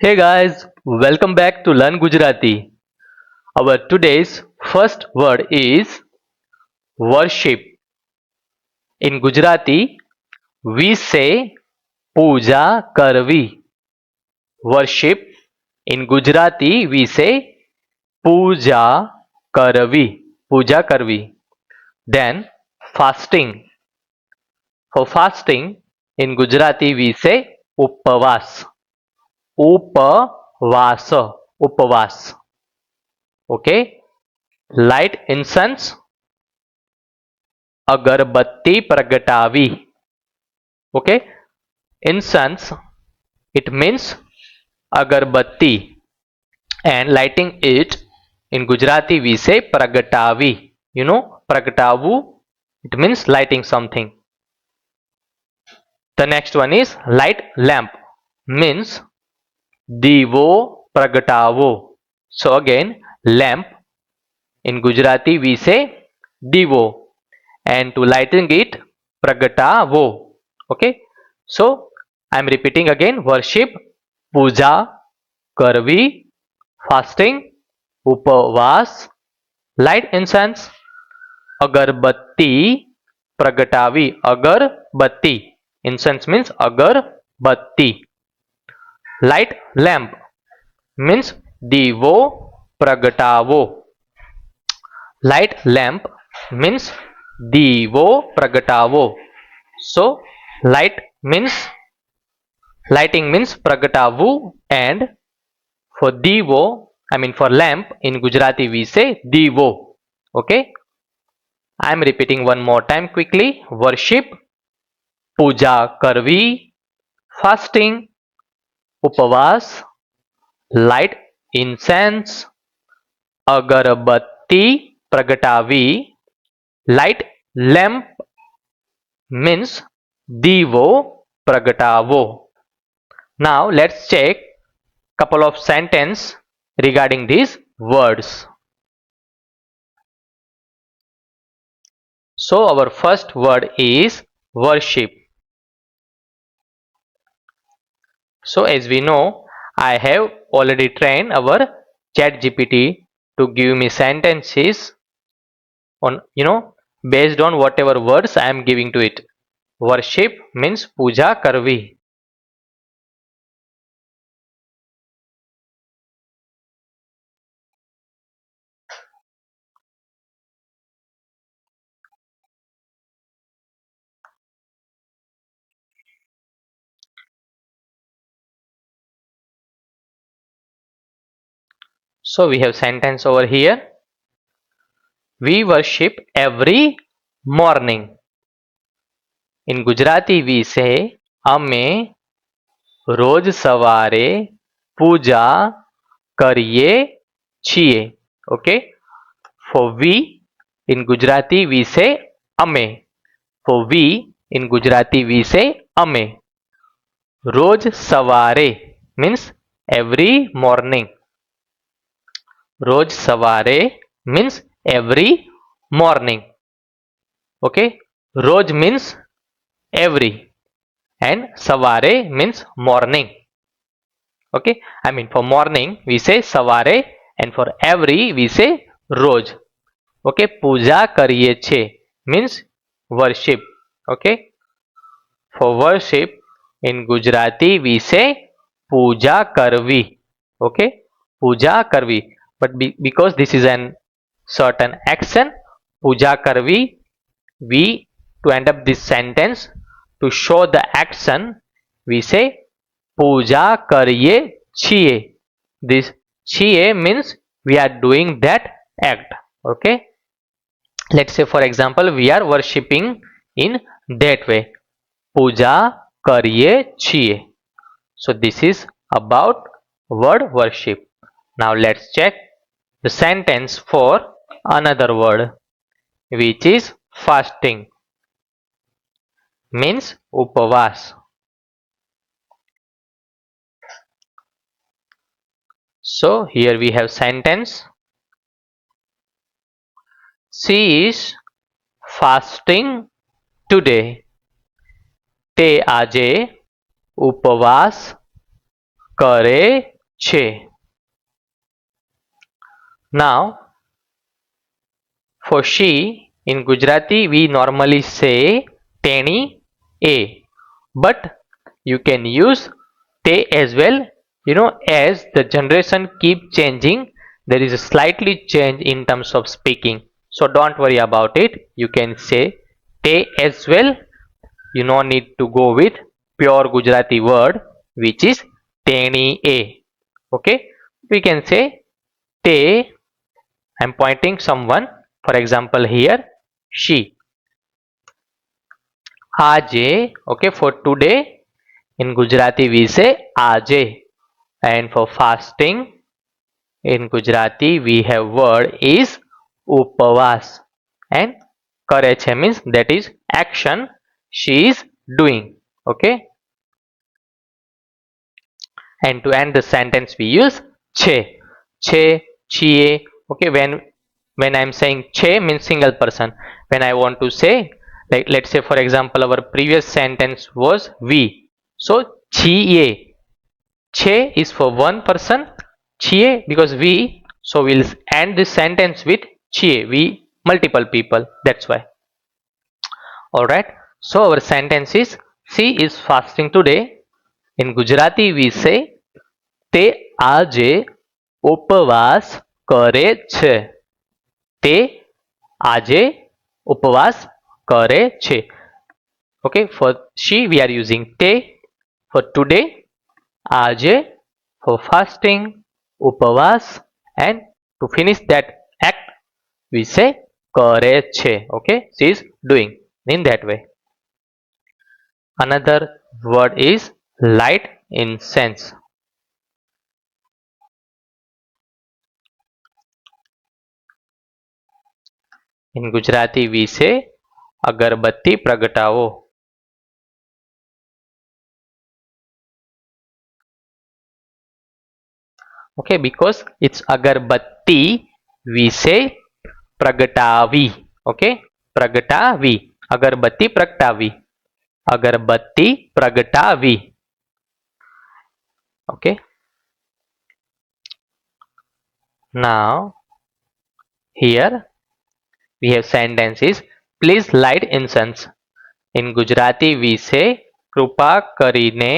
Hey guys, welcome back to Learn Gujarati. Our today's first word is worship. In Gujarati, we say puja karvi. Worship. In Gujarati, we say puja karvi. Puja karvi. Then fasting. For fasting, in Gujarati, we say upavas. Upavasa. Upavas. Okay. Light incense अगरबत्ती प्रगटावी. Okay, incense, it means agarbatti, and lighting it in Gujarati we say pragatavi. Pragatavu, it means lighting something. The next one is light lamp, means divo pragatavo. So again, lamp in Gujarati we say divo, and to lighting it pragatavo. Okay, so I'm repeating again: worship, puja karvi, fasting, upavas, light incense, agarbatti pragatavi. Agarbatti, incense means agarbatti. Light lamp means divo pragatavo. Light lamp means divo pragatavo. So light means lighting means pragatavu, and for divo, I mean for lamp in Gujarati we say divo. Okay, I am repeating one more time quickly: worship, puja karvi, fasting, upavas, light incense, agarbatti pragatavi, light lamp means divo pragatavo. Now let's check couple of sentence regarding these words. So our first word is worship. So as we know, I have already trained our chat GPT to give me sentences on based on whatever words I am giving to it. Worship means puja karvi. So we have sentence over here. We worship every morning. In Gujarati we say અમે રોજ સવારે પૂજા કરીએ છીએ. Okay, for we in Gujarati we say અમે. For we in Gujarati we say અમે. રોજ સવારે means every morning. રોજ સવારે means every morning. Okay, રોજ means every, and savare means morning. Okay, I mean for morning we say savare, and for every we say roj. Okay, puja kariye che means worship. Okay, for worship in Gujarati we say puja karvi. Okay, puja karvi, but because this is an certain action, puja karvi, we to end up this sentence, to show the action, we say puja kariye chiye. This chiye means we are doing that act. Okay, let's say for example we are worshipping in that way: puja kariye chiye. So this is about word worship. Now let's check the sentence for another word, which is fasting, means upavas. So here we have sentence: she is fasting today. તે આજે ઉપવાસ કરે છે. Now, for she, in Gujarati, we normally say teni a, but you can use te as well. As the generation keep changing, there is a slightly change in terms of speaking. So don't worry about it. You can say te as well. You no need to go with pure Gujarati word, which is teni a. Okay, we can say te. I'm pointing someone. For example, here she. Aje. Okay, for today in Gujarati we say aje, and for fasting in Gujarati we have word is upavas, and કરે છે means that is action she is doing. Okay, and to end the sentence we use che, chie. Okay, when I'm saying che means single person. When I want to say, like, let's say for example our previous sentence was we, so chie. Che is for one person, chie because we, so we'll end this sentence with chie, we multiple people, that's why. All right, so our sentence is she is fasting today. In Gujarati we say તે આજે ઉપવાસ કરે છે. તે આજે ઉપવાસ કરે છે. Okay, for she we are using te, for today આજે, for fasting ઉપવાસ, and to finish that act we say કરે છે. Okay, she is doing in that way. Another word is light incense. In Gujarati we say અગરબત્તી પ્રગટાવો. Okay, because it's agarbatti, we say pragatavi. Okay, pragatavi, agarbatti pragatavi, agarbatti pragatavi. Okay, now here we have sentences. Please light incense. In Gujarati we say કૃપા કરીને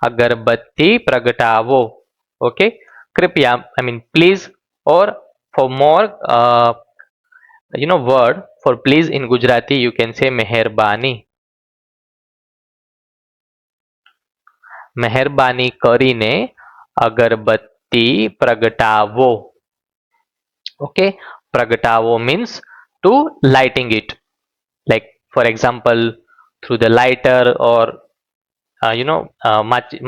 અગરબત્તી પ્રગટાવો. Okay, कृपया, I mean please, or for more word for please in Gujarati you can say મહેરબાની. મહેરબાની કરીને અગરબત્તી પ્રગટાવો. Okay, પ્રગટાવો means to lighting it, like for example through the lighter or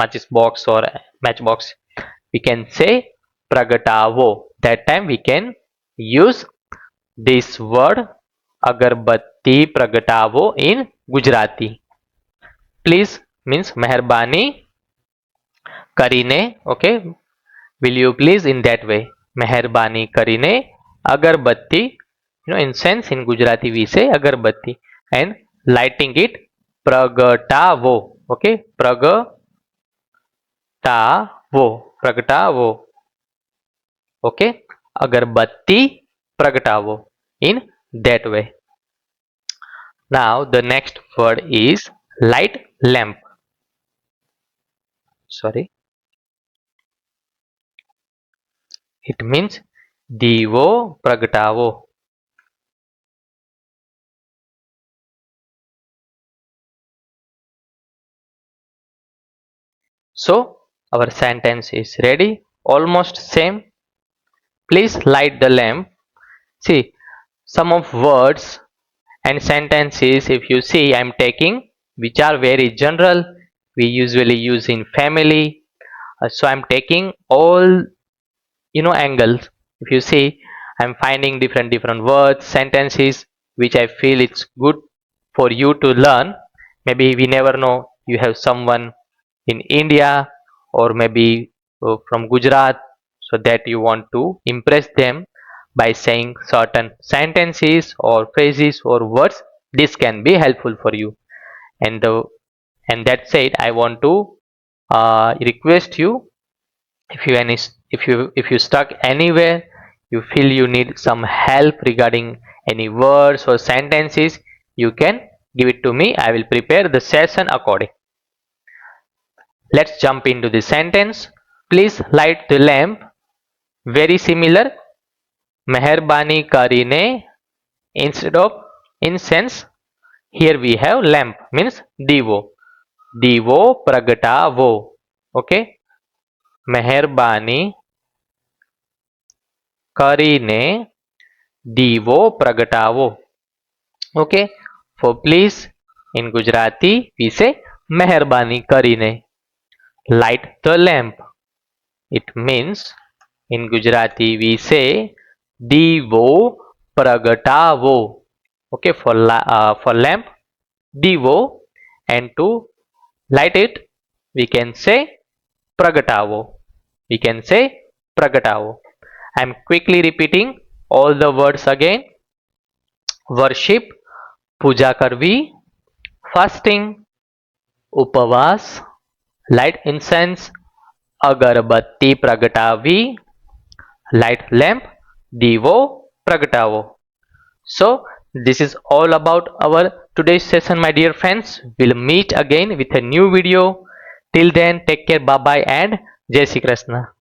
matches box or matchbox, we can say pragatavo. That time we can use this word agarbatti pragatavo in Gujarati. Please means mehrbani karine. Okay, will you please, in that way mehrbani karine agarbatti, incense in Gujarati we say agarbatti, and lighting it pragatavo. Okay, પ્રગટાવો. Okay, અગરબત્તી પ્રગટાવો in that way. Now the next word is light lamp. Sorry, it means દીવો પ્રગટાવો. So our sentence is ready, almost same. Please light the lamp. See, some of words and sentences, if you see, I'm taking which are very general, we usually use in family. So I'm taking all angles. If you see, I'm finding different words, sentences which I feel it's good for you to learn. Maybe we never know, you have someone in India or maybe from Gujarat, so that you want to impress them by saying certain sentences or phrases or words. This can be helpful for you. And that said, I want to request you If you stuck anywhere, you feel you need some help regarding any words or sentences, you can give it to me. I will prepare the session according. Let's jump into the sentence. Please light the lamp. Very similar. Meherbani karine. Instead of incense, here we have lamp, means divo. Divo pragatavo. Okay. Meherbani કરીને દીવો પ્રગટાવો. Okay. For please, in Gujarati we say મહેરબાની કરીને. Light the lamp. It means in Gujarati we say દીવો પ્રગટાવો. Okay. For lamp, દીવો, and to light it we can say પ્રગટાવો. We can say પ્રગટાવો. I am quickly repeating all the words again. Worship, puja karvi, fasting, upavas, light incense, agarbatti pragatavi, light lamp, divo pragatavo. So this is all about our today's session, my dear friends. We'll meet again with a new video. Till then, take care, bye bye, and Jai Shri Krishna.